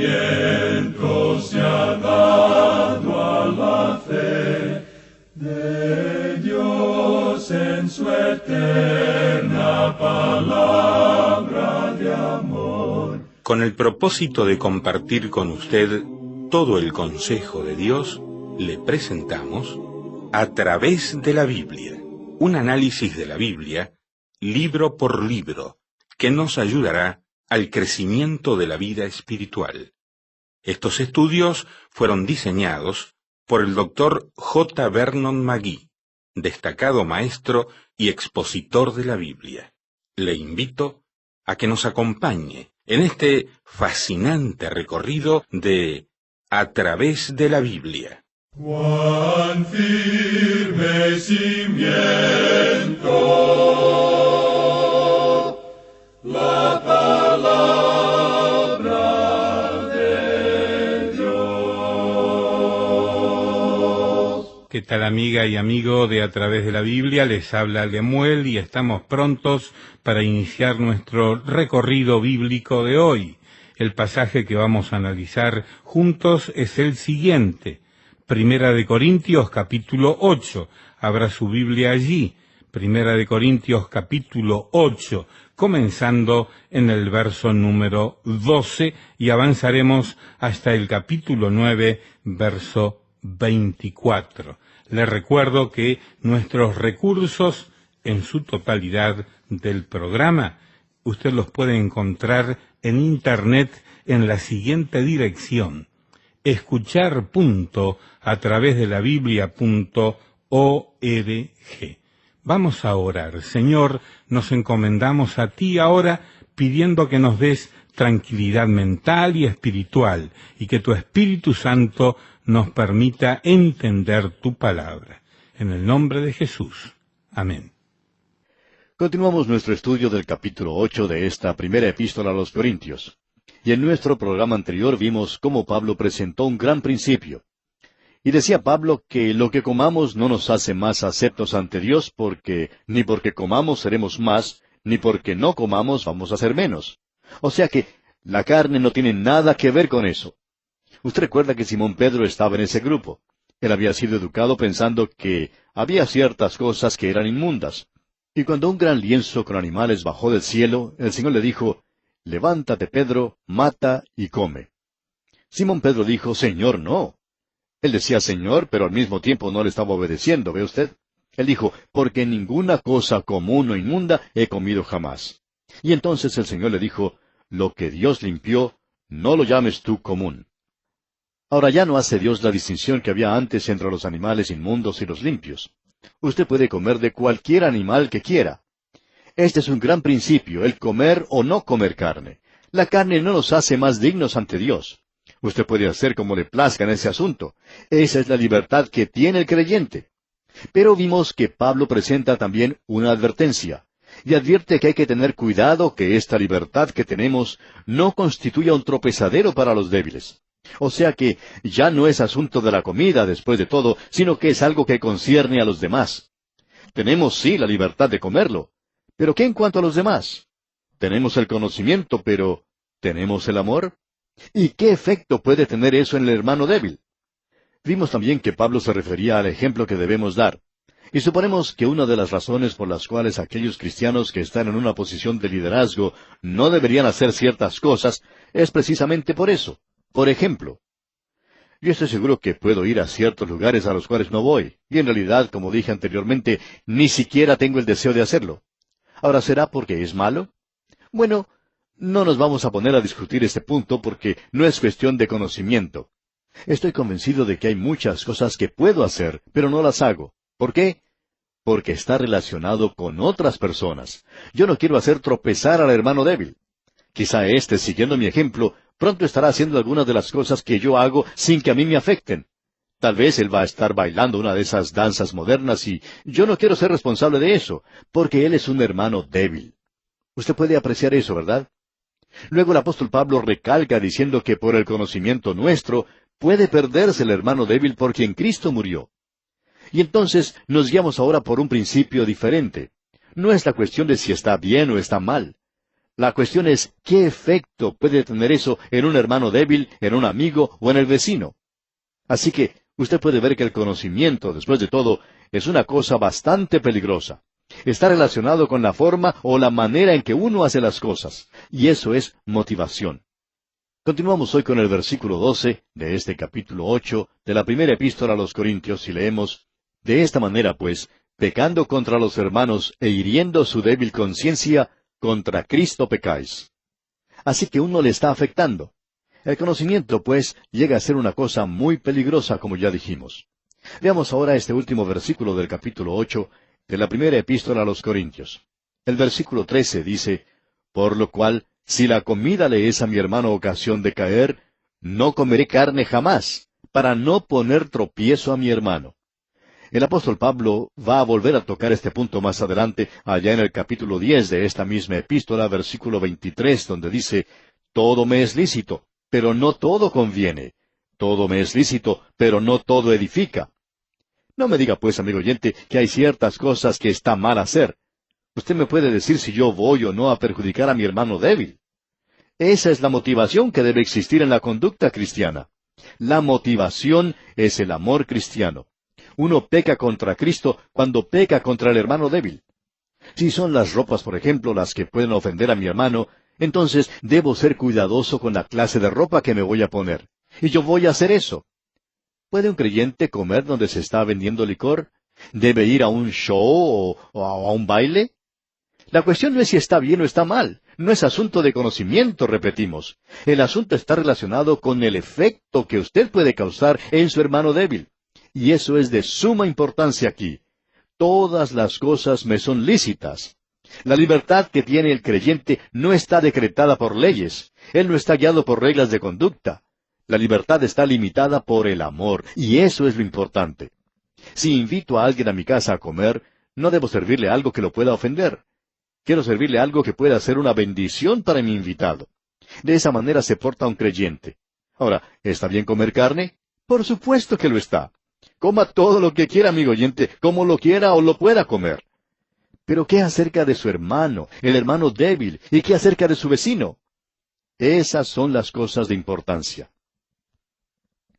nacimiento se ha dado a la fe de Dios en su eterna palabra de amor. Con el propósito de compartir con usted todo el consejo de Dios, le presentamos A través de la Biblia, un análisis de la Biblia, libro por libro, que nos ayudará al crecimiento de la vida espiritual. Estos estudios fueron diseñados por el Dr. J. Vernon McGee, destacado maestro y expositor de la Biblia. Le invito a que nos acompañe en este fascinante recorrido de A través de la Biblia. Cuán firme cimiento la palabra de Dios. ¿Qué tal, amiga y amigo de A través de la Biblia? Les habla Lemuel y estamos prontos para iniciar nuestro recorrido bíblico de hoy. El pasaje que vamos a analizar juntos es el siguiente. Primera de Corintios, capítulo 8. Abra su Biblia allí. Primera de Corintios, capítulo 8, comenzando en el verso número 12 y avanzaremos hasta el capítulo 9, verso 24. Le recuerdo que nuestros recursos en su totalidad del programa, usted los puede encontrar en internet en la siguiente dirección: escuchar.atravesdelabiblia.org. Vamos a orar. Señor, nos encomendamos a ti ahora pidiendo que nos des tranquilidad mental y espiritual y que tu Espíritu Santo nos permita entender tu palabra. En el nombre de Jesús. Amén. Continuamos nuestro estudio del capítulo 8 de esta primera epístola a los Corintios. Y en nuestro programa anterior vimos cómo Pablo presentó un gran principio. Y decía Pablo que lo que comamos no nos hace más aceptos ante Dios, porque ni porque comamos seremos más, ni porque no comamos vamos a ser menos. O sea que la carne no tiene nada que ver con eso. Usted recuerda que Simón Pedro estaba en ese grupo. Él había sido educado pensando que había ciertas cosas que eran inmundas. Y cuando un gran lienzo con animales bajó del cielo, el Señor le dijo: «Levántate, Pedro, mata y come». Simón Pedro dijo: «Señor, no». Él decía Señor, pero al mismo tiempo no le estaba obedeciendo, ¿ve usted? Él dijo: «Porque ninguna cosa común o inmunda he comido jamás». Y entonces el Señor le dijo: «Lo que Dios limpió, no lo llames tú común». Ahora ya no hace Dios la distinción que había antes entre los animales inmundos y los limpios. Usted puede comer de cualquier animal que quiera. Este es un gran principio, el comer o no comer carne. La carne no nos hace más dignos ante Dios. Usted puede hacer como le plazca en ese asunto. Esa es la libertad que tiene el creyente. Pero vimos que Pablo presenta también una advertencia, y advierte que hay que tener cuidado que esta libertad que tenemos no constituya un tropezadero para los débiles. O sea que ya no es asunto de la comida, después de todo, sino que es algo que concierne a los demás. Tenemos sí la libertad de comerlo, pero ¿qué en cuanto a los demás? Tenemos el conocimiento, pero ¿tenemos el amor? ¿Y qué efecto puede tener eso en el hermano débil? Vimos también que Pablo se refería al ejemplo que debemos dar. Y suponemos que una de las razones por las cuales aquellos cristianos que están en una posición de liderazgo no deberían hacer ciertas cosas es precisamente por eso. Por ejemplo, yo estoy seguro que puedo ir a ciertos lugares a los cuales no voy, y en realidad, como dije anteriormente, ni siquiera tengo el deseo de hacerlo. Ahora, ¿será porque es malo? Bueno, no nos vamos a poner a discutir este punto porque no es cuestión de conocimiento. Estoy convencido de que hay muchas cosas que puedo hacer, pero no las hago. ¿Por qué? Porque está relacionado con otras personas. Yo no quiero hacer tropezar al hermano débil. Quizá éste, siguiendo mi ejemplo, pronto estará haciendo algunas de las cosas que yo hago sin que a mí me afecten. Tal vez él va a estar bailando una de esas danzas modernas y yo no quiero ser responsable de eso, porque él es un hermano débil. Usted puede apreciar eso, ¿verdad? Luego el apóstol Pablo recalca diciendo que por el conocimiento nuestro puede perderse el hermano débil por quien Cristo murió. Y entonces nos guiamos ahora por un principio diferente. No es la cuestión de si está bien o está mal. La cuestión es, ¿qué efecto puede tener eso en un hermano débil, en un amigo o en el vecino? Así que usted puede ver que el conocimiento, después de todo, es una cosa bastante peligrosa. Está relacionado con la forma o la manera en que uno hace las cosas, y eso es motivación. Continuamos hoy con el versículo 12 de este capítulo 8 de la primera epístola a los Corintios y leemos: De esta manera, pues, pecando contra los hermanos e hiriendo su débil conciencia, contra Cristo pecáis. Así que uno le está afectando. El conocimiento, pues, llega a ser una cosa muy peligrosa, como ya dijimos. Veamos ahora este último versículo del capítulo 8 de la primera epístola a los Corintios. El versículo 13 dice: Por lo cual, si la comida le es a mi hermano ocasión de caer, no comeré carne jamás, para no poner tropiezo a mi hermano. El apóstol Pablo va a volver a tocar este punto más adelante, allá en el capítulo 10 de esta misma epístola, versículo 23, donde dice: Todo me es lícito, pero no todo conviene. Todo me es lícito, pero no todo edifica. No me diga pues, amigo oyente, que hay ciertas cosas que está mal hacer. Usted me puede decir si yo voy o no a perjudicar a mi hermano débil. Esa es la motivación que debe existir en la conducta cristiana. La motivación es el amor cristiano. Uno peca contra Cristo cuando peca contra el hermano débil. Si son las ropas, por ejemplo, las que pueden ofender a mi hermano, entonces debo ser cuidadoso con la clase de ropa que me voy a poner. Y yo voy a hacer eso. ¿Puede un creyente comer donde se está vendiendo licor? ¿Debe ir a un show o a un baile? La cuestión no es si está bien o está mal. No es asunto de conocimiento, repetimos. El asunto está relacionado con el efecto que usted puede causar en su hermano débil. Y eso es de suma importancia aquí. Todas las cosas me son lícitas. La libertad que tiene el creyente no está decretada por leyes. Él no está guiado por reglas de conducta. La libertad está limitada por el amor, y eso es lo importante. Si invito a alguien a mi casa a comer, no debo servirle algo que lo pueda ofender. Quiero servirle algo que pueda ser una bendición para mi invitado. De esa manera se porta un creyente. Ahora, ¿está bien comer carne? Por supuesto que lo está. Coma todo lo que quiera, amigo oyente, como lo quiera o lo pueda comer. Pero ¿qué acerca de su hermano, el hermano débil? ¿Y qué acerca de su vecino? Esas son las cosas de importancia.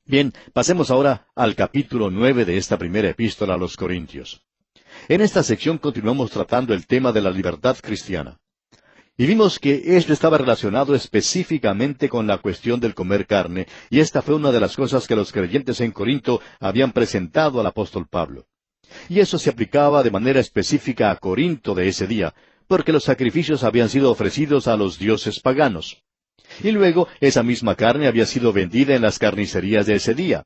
Bien, pasemos ahora al capítulo 9 de esta primera epístola a los Corintios. En esta sección continuamos tratando el tema de la libertad cristiana. Y vimos que esto estaba relacionado específicamente con la cuestión del comer carne, y esta fue una de las cosas que los creyentes en Corinto habían presentado al apóstol Pablo. Y eso se aplicaba de manera específica a Corinto de ese día, porque los sacrificios habían sido ofrecidos a los dioses paganos. Y luego esa misma carne había sido vendida en las carnicerías de ese día.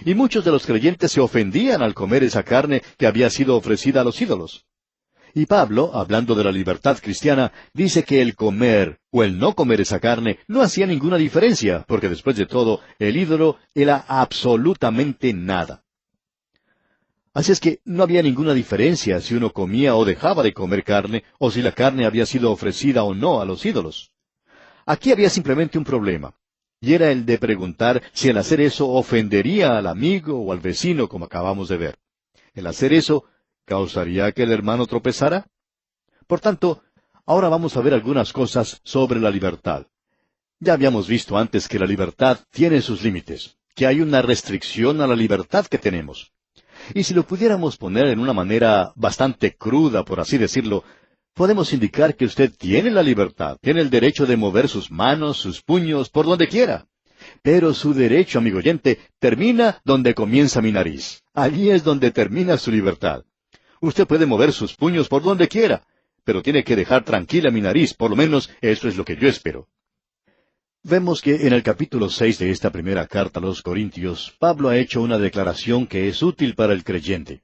Y muchos de los creyentes se ofendían al comer esa carne que había sido ofrecida a los ídolos. Y Pablo, hablando de la libertad cristiana, dice que el comer o el no comer esa carne no hacía ninguna diferencia, porque después de todo, el ídolo era absolutamente nada. Así es que no había ninguna diferencia si uno comía o dejaba de comer carne, o si la carne había sido ofrecida o no a los ídolos. Aquí había simplemente un problema, y era el de preguntar si el hacer eso ofendería al amigo o al vecino, como acabamos de ver. El hacer eso ¿causaría que el hermano tropezara? Por tanto, ahora vamos a ver algunas cosas sobre la libertad. Ya habíamos visto antes que la libertad tiene sus límites, que hay una restricción a la libertad que tenemos. Y si lo pudiéramos poner en una manera bastante cruda, por así decirlo, podemos indicar que usted tiene la libertad, tiene el derecho de mover sus manos, sus puños, por donde quiera. Pero su derecho, amigo oyente, termina donde comienza mi nariz. Allí es donde termina su libertad. Usted puede mover sus puños por donde quiera, pero tiene que dejar tranquila mi nariz, por lo menos eso es lo que yo espero. Vemos que en el capítulo 6 de esta primera carta a los Corintios, Pablo ha hecho una declaración que es útil para el creyente.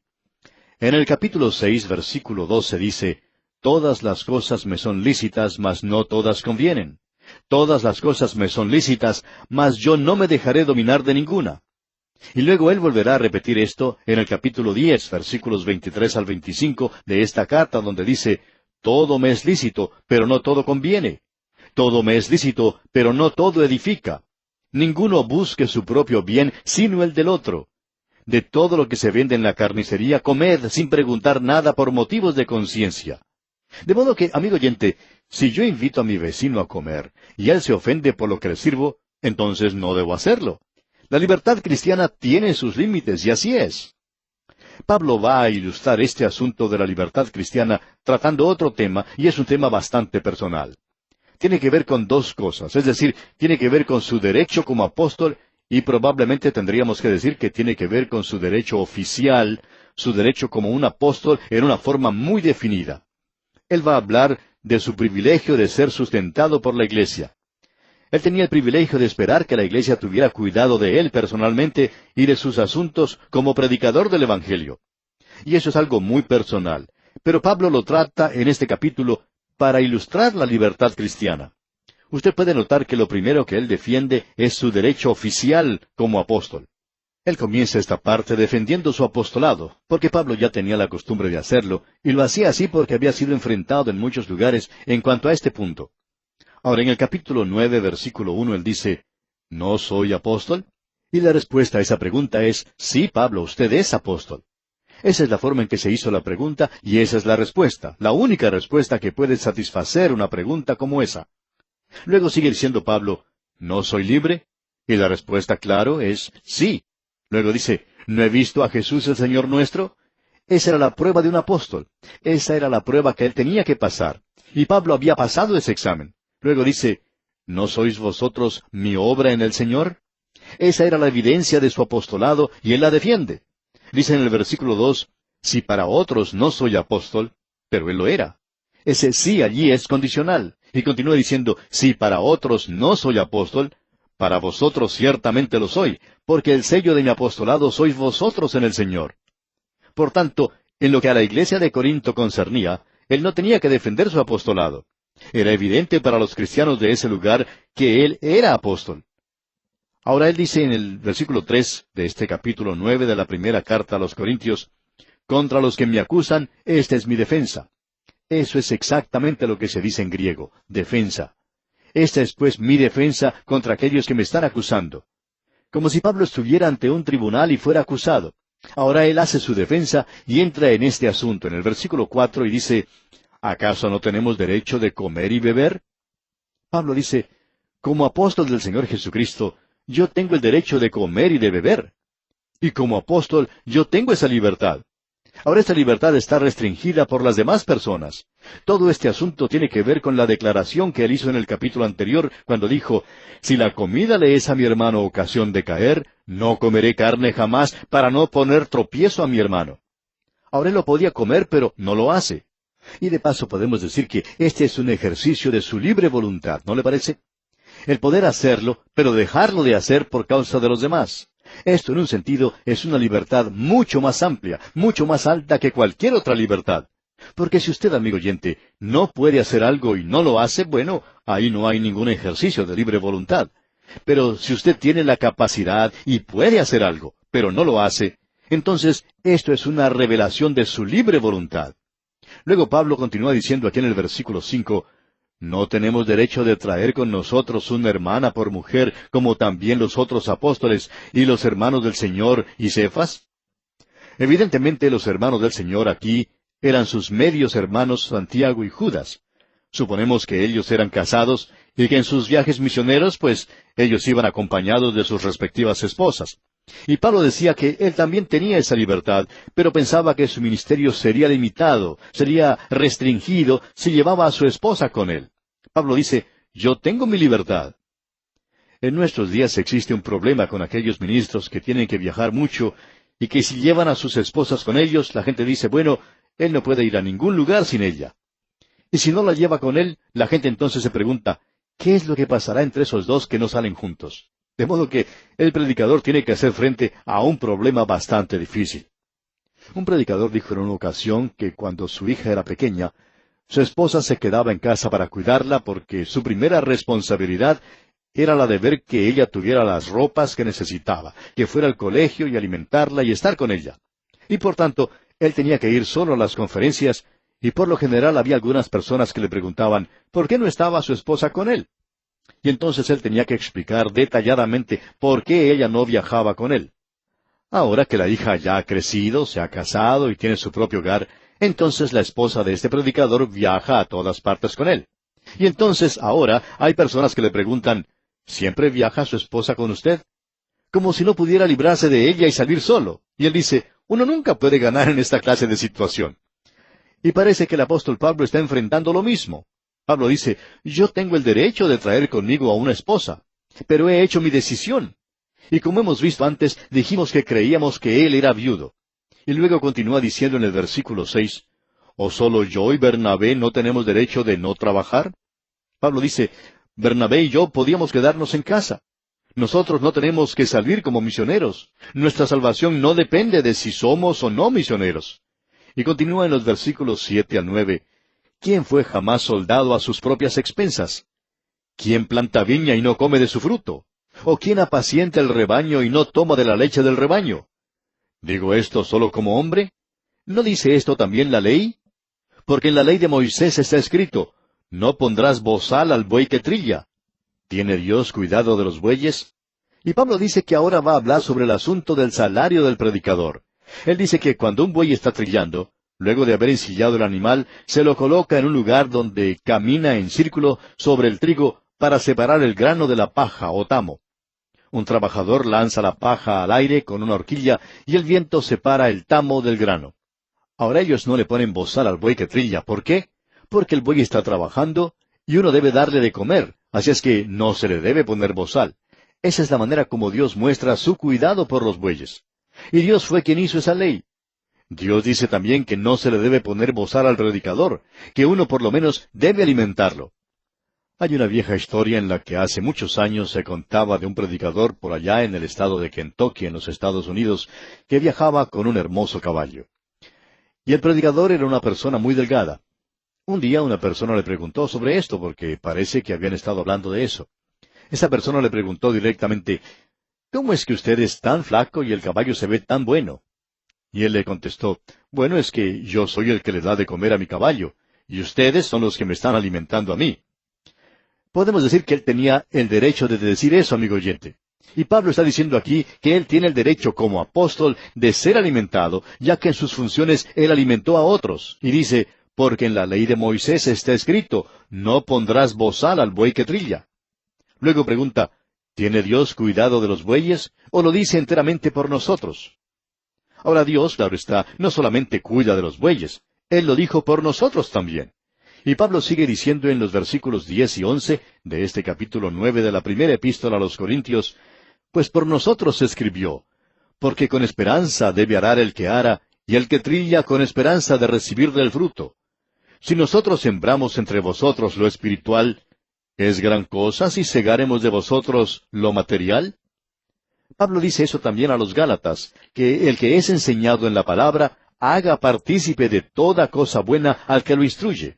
En el capítulo 6, versículo 12 dice: Todas las cosas me son lícitas, mas no todas convienen. Todas las cosas me son lícitas, mas yo no me dejaré dominar de ninguna. Y luego él volverá a repetir esto en el capítulo 10, versículos 23 al 25 de esta carta, donde dice: Todo me es lícito, pero no todo conviene. Todo me es lícito, pero no todo edifica. Ninguno busque su propio bien, sino el del otro. De todo lo que se vende en la carnicería, comed sin preguntar nada por motivos de conciencia. De modo que, amigo oyente, Si yo invito a mi vecino a comer y él se ofende por lo que le sirvo, entonces no debo hacerlo. La libertad cristiana tiene sus límites y así es. Pablo va a ilustrar este asunto de la libertad cristiana tratando otro tema, y es un tema bastante personal. Tiene que ver con dos cosas, es decir, tiene que ver con su derecho como apóstol, y probablemente tendríamos que decir que tiene que ver con su derecho oficial, su derecho como un apóstol en una forma muy definida. Él va a hablar de su privilegio de ser sustentado por la iglesia. Él tenía el privilegio de esperar que la iglesia tuviera cuidado de él personalmente y de sus asuntos como predicador del Evangelio. Y eso es algo muy personal. Pero Pablo lo trata en este capítulo para ilustrar la libertad cristiana. Usted puede notar que lo primero que él defiende es su derecho oficial como apóstol. Él comienza esta parte defendiendo su apostolado, porque Pablo ya tenía la costumbre de hacerlo, y lo hacía así porque había sido enfrentado en muchos lugares en cuanto a este punto. Ahora, en el capítulo 9, versículo 1, él dice, ¿no soy apóstol? Y la respuesta a esa pregunta es, sí, Pablo, usted es apóstol. Esa es la forma en que se hizo la pregunta, y esa es la respuesta, la única respuesta que puede satisfacer una pregunta como esa. Luego sigue diciendo Pablo, ¿no soy libre? Y la respuesta, claro, es sí. Luego dice, ¿no he visto a Jesús el Señor nuestro? Esa era la prueba de un apóstol. Esa era la prueba que él tenía que pasar. Y Pablo había pasado ese examen. Luego dice, ¿no sois vosotros mi obra en el Señor? Esa era la evidencia de su apostolado, y él la defiende. Dice en el versículo 2, si para otros no soy apóstol, pero él lo era. Ese sí allí es condicional. Y continúa diciendo, si para otros no soy apóstol, para vosotros ciertamente lo soy, porque el sello de mi apostolado sois vosotros en el Señor. Por tanto, en lo que a la iglesia de Corinto concernía, él no tenía que defender su apostolado. Era evidente para los cristianos de ese lugar que él era apóstol. Ahora él dice en el versículo 3 de este capítulo 9 de la primera carta a los Corintios, contra los que me acusan, esta es mi defensa. Eso es exactamente lo que se dice en griego, defensa. Esta es pues mi defensa contra aquellos que me están acusando. Como si Pablo estuviera ante un tribunal y fuera acusado. Ahora él hace su defensa y entra en este asunto, en el versículo 4, y dice, ¿acaso no tenemos derecho de comer y beber? Pablo dice, como apóstol del Señor Jesucristo, yo tengo el derecho de comer y de beber. Y como apóstol, yo tengo esa libertad. Ahora esta libertad está restringida por las demás personas. Todo este asunto tiene que ver con la declaración que él hizo en el capítulo anterior, cuando dijo, si la comida le es a mi hermano ocasión de caer, no comeré carne jamás para no poner tropiezo a mi hermano. Ahora él lo podía comer, pero no lo hace. Y de paso podemos decir que este es un ejercicio de su libre voluntad, ¿no le parece? El poder hacerlo, pero dejarlo de hacer por causa de los demás. Esto en un sentido es una libertad mucho más amplia, mucho más alta que cualquier otra libertad. Porque si usted, amigo oyente, no puede hacer algo y no lo hace, bueno, ahí no hay ningún ejercicio de libre voluntad. Pero si usted tiene la capacidad y puede hacer algo, pero no lo hace, entonces esto es una revelación de su libre voluntad. Luego Pablo continúa diciendo aquí en el versículo 5, ¿no tenemos derecho de traer con nosotros una hermana por mujer, como también los otros apóstoles y los hermanos del Señor y Cefas? Evidentemente los hermanos del Señor aquí eran sus medios hermanos Santiago y Judas. Suponemos que ellos eran casados y que en sus viajes misioneros, pues, ellos iban acompañados de sus respectivas esposas. Y Pablo decía que él también tenía esa libertad, pero pensaba que su ministerio sería limitado, sería restringido si llevaba a su esposa con él. Pablo dice, yo tengo mi libertad. En nuestros días existe un problema con aquellos ministros que tienen que viajar mucho y que si llevan a sus esposas con ellos, la gente dice, bueno, él no puede ir a ningún lugar sin ella. Y si no la lleva con él, la gente entonces se pregunta, ¿qué es lo que pasará entre esos dos que no salen juntos? De modo que el predicador tiene que hacer frente a un problema bastante difícil. Un predicador dijo en una ocasión que cuando su hija era pequeña, su esposa se quedaba en casa para cuidarla porque su primera responsabilidad era la de ver que ella tuviera las ropas que necesitaba, que fuera al colegio y alimentarla y estar con ella. Y por tanto, él tenía que ir solo a las conferencias, y por lo general había algunas personas que le preguntaban, ¿por qué no estaba su esposa con él? Y entonces él tenía que explicar detalladamente por qué ella no viajaba con él. Ahora que la hija ya ha crecido, se ha casado y tiene su propio hogar, entonces la esposa de este predicador viaja a todas partes con él. Y entonces ahora hay personas que le preguntan, ¿siempre viaja su esposa con usted? Como si no pudiera librarse de ella y salir solo. Y él dice, uno nunca puede ganar en esta clase de situación. Y parece que el apóstol Pablo está enfrentando lo mismo. Pablo dice, yo tengo el derecho de traer conmigo a una esposa, pero he hecho mi decisión. Y como hemos visto antes, dijimos que creíamos que él era viudo. Y luego continúa diciendo en el versículo 6, ¿o solo yo y Bernabé no tenemos derecho de no trabajar? Pablo dice, Bernabé y yo podíamos quedarnos en casa. Nosotros no tenemos que salir como misioneros. Nuestra salvación no depende de si somos o no misioneros. Y continúa en los versículos 7 al 9, ¿quién fue jamás soldado a sus propias expensas? ¿Quién planta viña y no come de su fruto? ¿O quién apacienta el rebaño y no toma de la leche del rebaño? ¿Digo esto solo como hombre? ¿No dice esto también la ley? Porque en la ley de Moisés está escrito, no pondrás bozal al buey que trilla. ¿Tiene Dios cuidado de los bueyes? Y Pablo dice que ahora va a hablar sobre el asunto del salario del predicador. Él dice que cuando un buey está trillando, luego de haber ensillado el animal, se lo coloca en un lugar donde camina en círculo sobre el trigo para separar el grano de la paja o tamo. Un trabajador lanza la paja al aire con una horquilla y el viento separa el tamo del grano. Ahora ellos no le ponen bozal al buey que trilla. ¿Por qué? Porque el buey está trabajando y uno debe darle de comer, así es que no se le debe poner bozal. Esa es la manera como Dios muestra su cuidado por los bueyes. Y Dios fue quien hizo esa ley. Dios dice también que no se le debe poner bozal al predicador, que uno por lo menos debe alimentarlo. Hay una vieja historia en la que hace muchos años se contaba de un predicador por allá en el estado de Kentucky, en los Estados Unidos, que viajaba con un hermoso caballo. Y el predicador era una persona muy delgada. Un día una persona le preguntó sobre esto, porque parece que habían estado hablando de eso. Esa persona le preguntó directamente, ¿cómo es que usted es tan flaco y el caballo se ve tan bueno? Y él le contestó, bueno, es que yo soy el que le da de comer a mi caballo, y ustedes son los que me están alimentando a mí. Podemos decir que él tenía el derecho de decir eso, amigo oyente. Y Pablo está diciendo aquí que él tiene el derecho como apóstol de ser alimentado, ya que en sus funciones él alimentó a otros. Y dice, porque en la ley de Moisés está escrito, no pondrás bozal al buey que trilla. Luego pregunta, ¿tiene Dios cuidado de los bueyes o lo dice enteramente por nosotros? Ahora Dios, claro está, no solamente cuida de los bueyes, Él lo dijo por nosotros también. Y Pablo sigue diciendo en los versículos 10 y 11 de este capítulo 9 de la primera epístola a los Corintios, pues por nosotros se escribió, porque con esperanza debe arar el que ara, y el que trilla con esperanza de recibir del fruto. Si nosotros sembramos entre vosotros lo espiritual, ¿es gran cosa si segaremos de vosotros lo material? Pablo dice eso también a los Gálatas, que el que es enseñado en la palabra, haga partícipe de toda cosa buena al que lo instruye.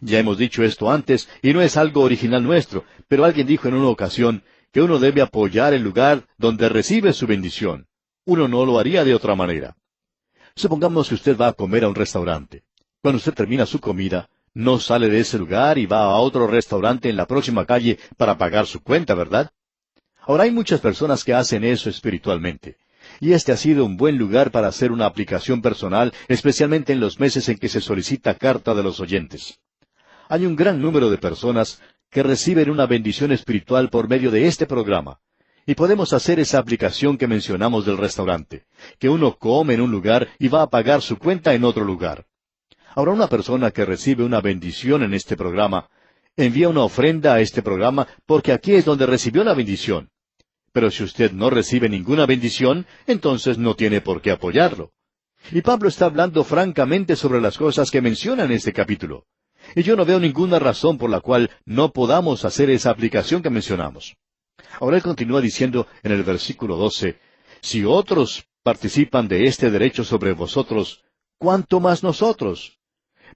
Ya hemos dicho esto antes, y no es algo original nuestro, pero alguien dijo en una ocasión que uno debe apoyar el lugar donde recibe su bendición. Uno no lo haría de otra manera. Supongamos que usted va a comer a un restaurante. Cuando usted termina su comida, no sale de ese lugar y va a otro restaurante en la próxima calle para pagar su cuenta, ¿verdad? Ahora hay muchas personas que hacen eso espiritualmente. Y este ha sido un buen lugar para hacer una aplicación personal, especialmente en los meses en que se solicita carta de los oyentes. Hay un gran número de personas que reciben una bendición espiritual por medio de este programa. Y podemos hacer esa aplicación que mencionamos del restaurante, que uno come en un lugar y va a pagar su cuenta en otro lugar. Ahora, una persona que recibe una bendición en este programa, envía una ofrenda a este programa porque aquí es donde recibió la bendición. Pero si usted no recibe ninguna bendición, entonces no tiene por qué apoyarlo. Y Pablo está hablando francamente sobre las cosas que menciona en este capítulo. Y yo no veo ninguna razón por la cual no podamos hacer esa aplicación que mencionamos. Ahora él continúa diciendo en el versículo 12, si otros participan de este derecho sobre vosotros, ¿cuánto más nosotros?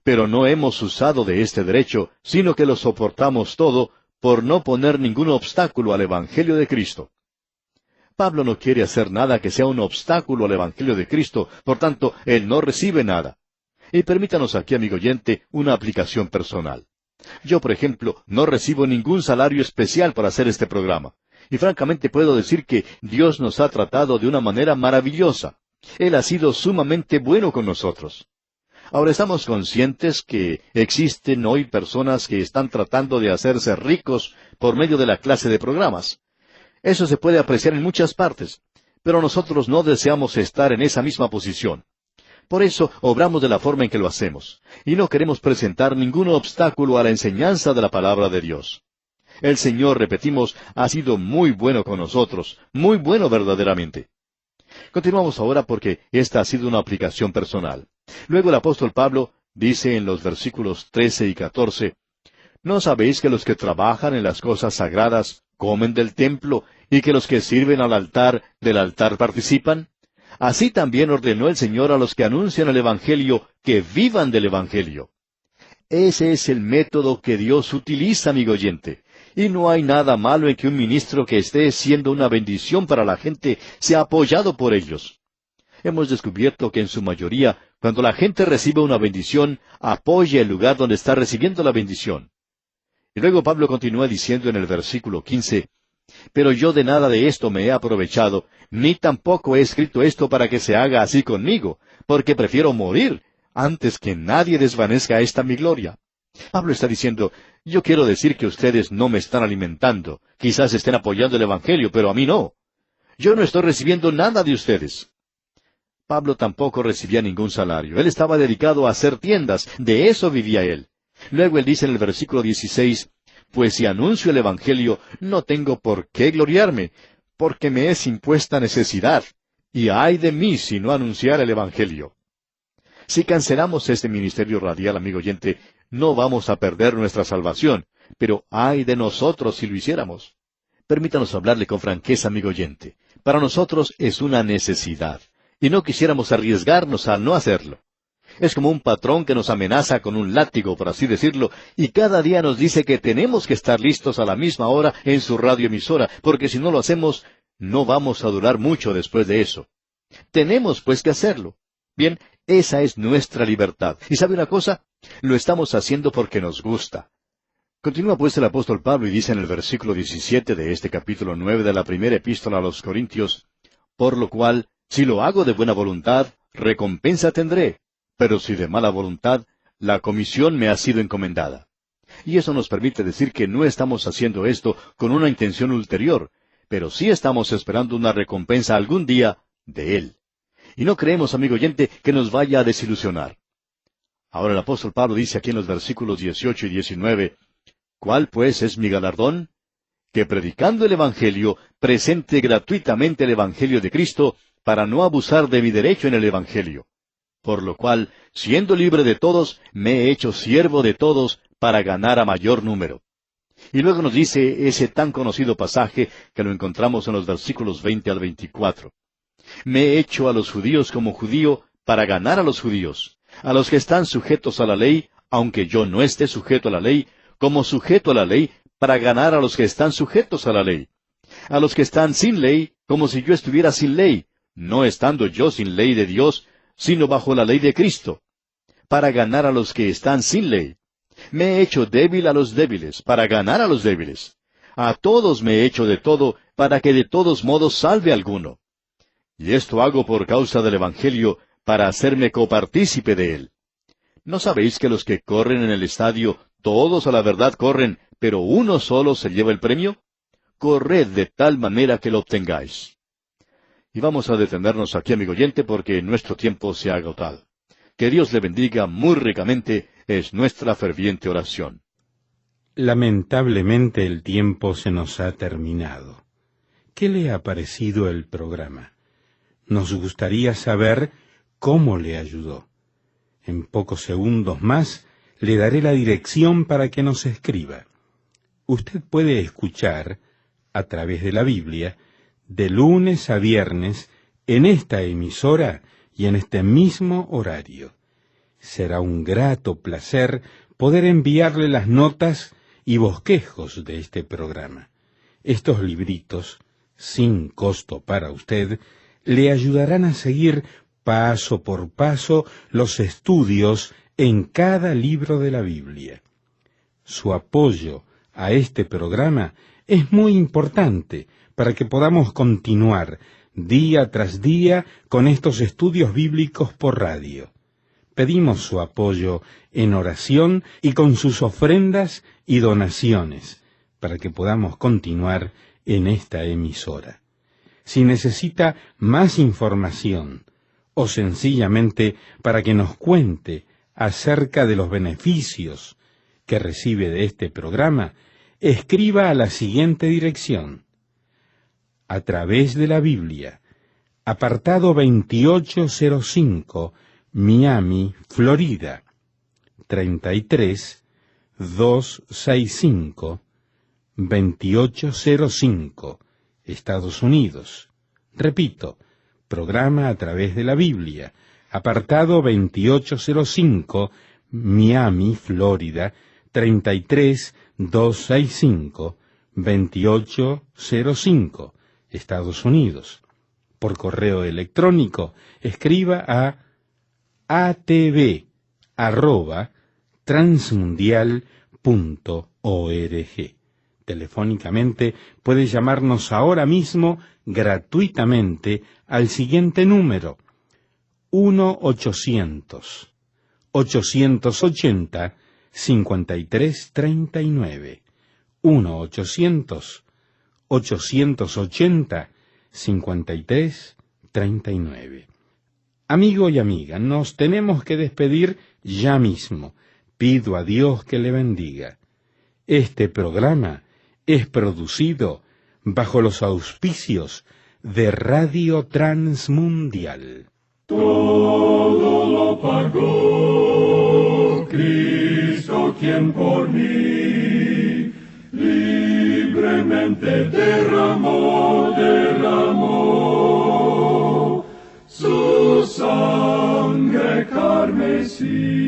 Pero no hemos usado de este derecho, sino que lo soportamos todo, por no poner ningún obstáculo al Evangelio de Cristo. Pablo no quiere hacer nada que sea un obstáculo al Evangelio de Cristo, por tanto, él no recibe nada. Y permítanos aquí, amigo oyente, una aplicación personal. Yo, por ejemplo, no recibo ningún salario especial para hacer este programa. Y francamente puedo decir que Dios nos ha tratado de una manera maravillosa. Él ha sido sumamente bueno con nosotros. Ahora estamos conscientes que existen hoy personas que están tratando de hacerse ricos por medio de la clase de programas. Eso se puede apreciar en muchas partes, pero nosotros no deseamos estar en esa misma posición. Por eso obramos de la forma en que lo hacemos, y no queremos presentar ningún obstáculo a la enseñanza de la palabra de Dios. El Señor, repetimos, ha sido muy bueno con nosotros, muy bueno verdaderamente. Continuamos ahora porque esta ha sido una aplicación personal. Luego el apóstol Pablo dice en los versículos 13 y 14, ¿no sabéis que los que trabajan en las cosas sagradas comen del templo, y que los que sirven al altar del altar participan? Así también ordenó el Señor a los que anuncian el Evangelio que vivan del Evangelio. Ese es el método que Dios utiliza, amigo oyente. Y no hay nada malo en que un ministro que esté siendo una bendición para la gente sea apoyado por ellos. Hemos descubierto que en su mayoría, cuando la gente recibe una bendición, apoya el lugar donde está recibiendo la bendición. Y luego Pablo continúa diciendo en el versículo 15, «Pero yo de nada de esto me he aprovechado, ni tampoco he escrito esto para que se haga así conmigo, porque prefiero morir antes que nadie desvanezca esta mi gloria». Pablo está diciendo, yo quiero decir que ustedes no me están alimentando, quizás estén apoyando el Evangelio, pero a mí no. Yo no estoy recibiendo nada de ustedes. Pablo tampoco recibía ningún salario, él estaba dedicado a hacer tiendas, de eso vivía él. Luego él dice en el versículo 16, «Pues si anuncio el Evangelio, no tengo por qué gloriarme, porque me es impuesta necesidad, y ay de mí si no anunciar el Evangelio». Si cancelamos este ministerio radial, amigo oyente, no vamos a perder nuestra salvación, pero ay de nosotros si lo hiciéramos. Permítanos hablarle con franqueza, amigo oyente. Para nosotros es una necesidad, y no quisiéramos arriesgarnos a no hacerlo. Es como un patrón que nos amenaza con un látigo, por así decirlo, y cada día nos dice que tenemos que estar listos a la misma hora en su radioemisora, porque si no lo hacemos, no vamos a durar mucho después de eso. Tenemos pues que hacerlo. Bien, esa es nuestra libertad. ¿Y sabe una cosa? Lo estamos haciendo porque nos gusta. Continúa pues el apóstol Pablo y dice en el versículo 17 de este capítulo 9 de la primera epístola a los Corintios, «Por lo cual, si lo hago de buena voluntad, recompensa tendré, pero si de mala voluntad, la comisión me ha sido encomendada». Y eso nos permite decir que no estamos haciendo esto con una intención ulterior, pero sí estamos esperando una recompensa algún día de Él. Y no creemos, amigo oyente, que nos vaya a desilusionar. Ahora el apóstol Pablo dice aquí en los versículos 18 y 19, «¿Cuál pues es mi galardón? Que predicando el Evangelio, presente gratuitamente el Evangelio de Cristo, para no abusar de mi derecho en el Evangelio. Por lo cual, siendo libre de todos, me he hecho siervo de todos, para ganar a mayor número». Y luego nos dice ese tan conocido pasaje que lo encontramos en los versículos 20 al 24. «Me he hecho a los judíos como judío, para ganar a los judíos, a los que están sujetos a la ley, aunque yo no esté sujeto a la ley, como sujeto a la ley, para ganar a los que están sujetos a la ley, a los que están sin ley, como si yo estuviera sin ley, no estando yo sin ley de Dios, sino bajo la ley de Cristo, para ganar a los que están sin ley. Me he hecho débil a los débiles, para ganar a los débiles. A todos me he hecho de todo, para que de todos modos salve a alguno. Y esto hago por causa del Evangelio, para hacerme copartícipe de él. ¿No sabéis que los que corren en el estadio, todos a la verdad corren, pero uno solo se lleva el premio? Corred de tal manera que lo obtengáis». Y vamos a detenernos aquí, amigo oyente, porque nuestro tiempo se ha agotado. Que Dios le bendiga muy ricamente, es nuestra ferviente oración. Lamentablemente el tiempo se nos ha terminado. ¿Qué le ha parecido el programa? Nos gustaría saber cómo le ayudó. En pocos segundos más le daré la dirección para que nos escriba. Usted puede escuchar, a través de la Biblia, de lunes a viernes, en esta emisora y en este mismo horario. Será un grato placer poder enviarle las notas y bosquejos de este programa. Estos libritos, sin costo para usted, le ayudarán a seguir paso por paso los estudios en cada libro de la Biblia. Su apoyo a este programa es muy importante para que podamos continuar día tras día con estos estudios bíblicos por radio. Pedimos su apoyo en oración y con sus ofrendas y donaciones para que podamos continuar en esta emisora. Si necesita más información o sencillamente para que nos cuente acerca de los beneficios que recibe de este programa, escriba a la siguiente dirección: A través de la Biblia, apartado 2805, Miami, Florida, 33265, 2805, Estados Unidos. Repito, programa A través de la Biblia, apartado 2805, Miami, Florida, 33265, 2805, Estados Unidos. Por correo electrónico, escriba a atv@transmundial.org. Telefónicamente puede llamarnos ahora mismo gratuitamente al siguiente número: 1-800-880-5339. 1-800-880-5339. Amigo y amiga, nos tenemos que despedir ya mismo. Pido a Dios que le bendiga. Este programa es producido bajo los auspicios de Radio Transmundial. Todo lo pagó Cristo, quien por mí libremente derramó su sangre carmesí.